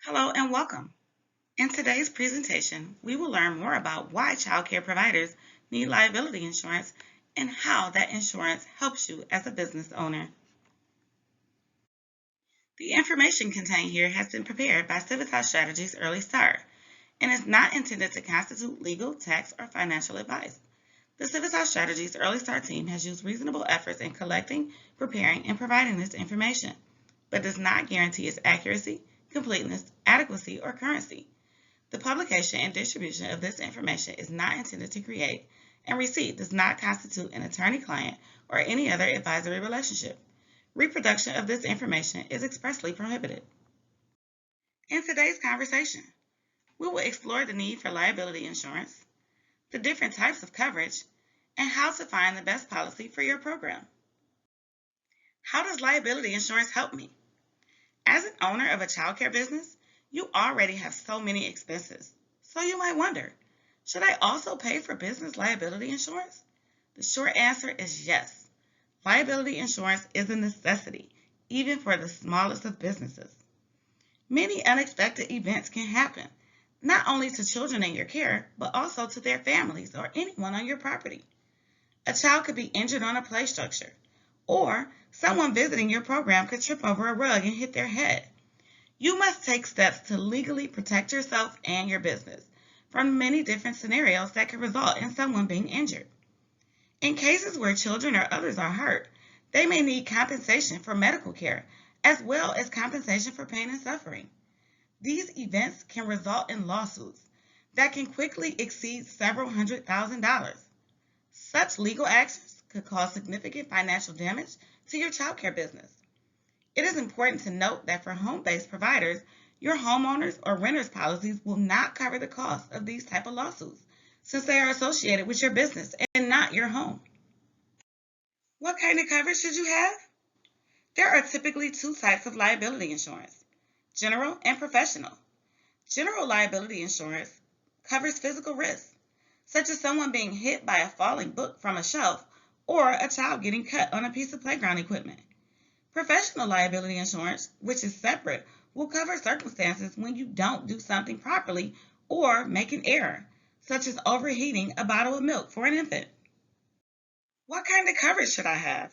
Hello and welcome. In today's presentation, we will learn more about why child care providers need liability insurance and how that insurance helps you as a business owner. The information contained here has been prepared by Civitas Strategies Early Start and is not intended to constitute legal, tax, or financial advice. The Civitas Strategies Early Start team has used reasonable efforts in collecting, preparing, and providing this information, but does not guarantee its accuracy, completeness, adequacy, or currency. The publication and distribution of this information is not intended to create, and receipt does not constitute an attorney-client or any other advisory relationship. Reproduction of this information is expressly prohibited. In today's conversation, we will explore the need for liability insurance, the different types of coverage, and how to find the best policy for your program. How does liability insurance help me? As an owner of a childcare business, you already have so many expenses. So you might wonder, should I also pay for business liability insurance? The short answer is yes. Liability insurance is a necessity, even for the smallest of businesses. Many unexpected events can happen, not only to children in your care, but also to their families or anyone on your property. A child could be injured on a play structure, or someone visiting your program could trip over a rug and hit their head. You must take steps to legally protect yourself and your business from many different scenarios that could result in someone being injured. In cases where children or others are hurt, they may need compensation for medical care as well as compensation for pain and suffering. These events can result in lawsuits that can quickly exceed several $100,000. Such legal actions could cause significant financial damage to your childcare business. It is important to note that for home-based providers, your homeowners or renters policies will not cover the cost of these type of lawsuits since they are associated with your business and not your home. What kind of coverage should you have? There are typically two types of liability insurance, general and professional. General liability insurance covers physical risks, such as someone being hit by a falling book from a shelf or a child getting cut on a piece of playground equipment. Professional liability insurance, which is separate, will cover circumstances when you don't do something properly or make an error, such as overheating a bottle of milk for an infant. What kind of coverage should I have?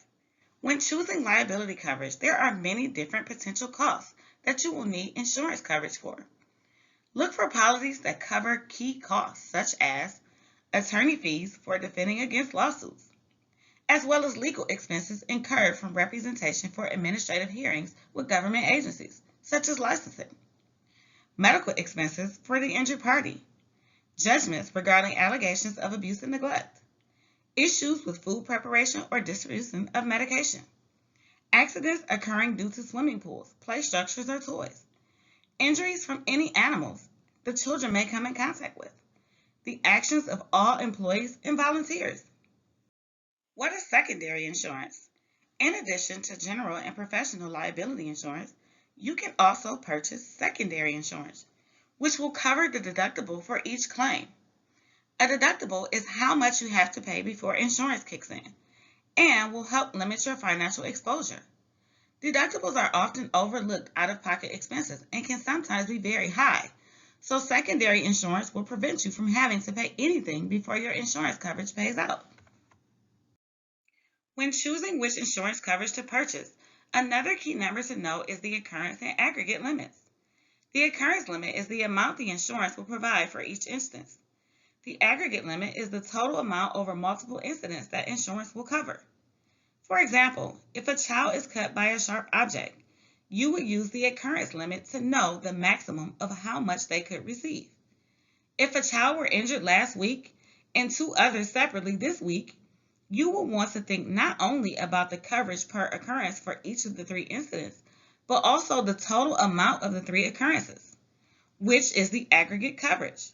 When choosing liability coverage, there are many different potential costs that you will need insurance coverage for. Look for policies that cover key costs, such as attorney fees for defending against lawsuits, as well as legal expenses incurred from representation for administrative hearings with government agencies, such as licensing, medical expenses for the injured party, judgments regarding allegations of abuse and neglect, issues with food preparation or distribution of medication, accidents occurring due to swimming pools, play structures, or toys, injuries from any animals the children may come in contact with, the actions of all employees and volunteers. What is secondary insurance? In addition to general and professional liability insurance, you can also purchase secondary insurance, which will cover the deductible for each claim. A deductible is how much you have to pay before insurance kicks in and will help limit your financial exposure. Deductibles are often overlooked out-of-pocket expenses and can sometimes be very high, so secondary insurance will prevent you from having to pay anything before your insurance coverage pays out. When choosing which insurance coverage to purchase, another key number to know is the occurrence and aggregate limits. The occurrence limit is the amount the insurance will provide for each instance. The aggregate limit is the total amount over multiple incidents that insurance will cover. For example, if a child is cut by a sharp object, you would use the occurrence limit to know the maximum of how much they could receive. If a child were injured last week and two others separately this week, you will want to think not only about the coverage per occurrence for each of the three incidents, but also the total amount of the three occurrences, which is the aggregate coverage.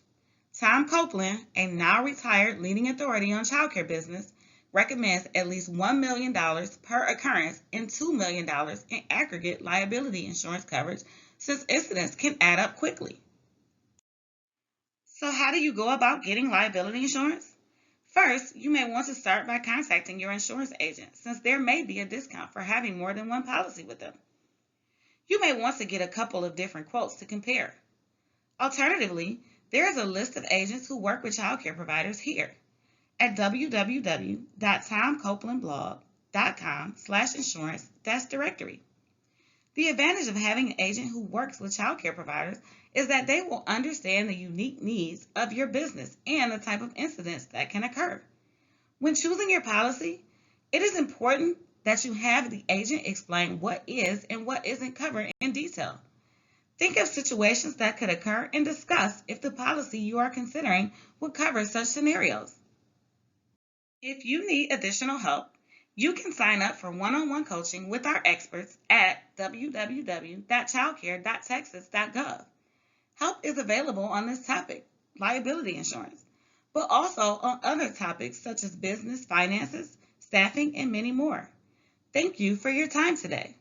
Tom Copeland, a now retired leading authority on childcare business, recommends at least $1 million per occurrence and $2 million in aggregate liability insurance coverage since incidents can add up quickly. So how do you go about getting liability insurance? First, you may want to start by contacting your insurance agent since there may be a discount for having more than one policy with them. You may want to get a couple of different quotes to compare. Alternatively, there is a list of agents who work with child care providers here at www.tomcopelandblog.com/insurance-directory. The advantage of having an agent who works with child care providers is that they will understand the unique needs of your business and the type of incidents that can occur. When choosing your policy, it is important that you have the agent explain what is and what isn't covered in detail. Think of situations that could occur and discuss if the policy you are considering will cover such scenarios. If you need additional help, you can sign up for one-on-one coaching with our experts at www.childcare.texas.gov. Help is available on this topic, liability insurance, but also on other topics such as business finances, staffing, and many more. Thank you for your time today.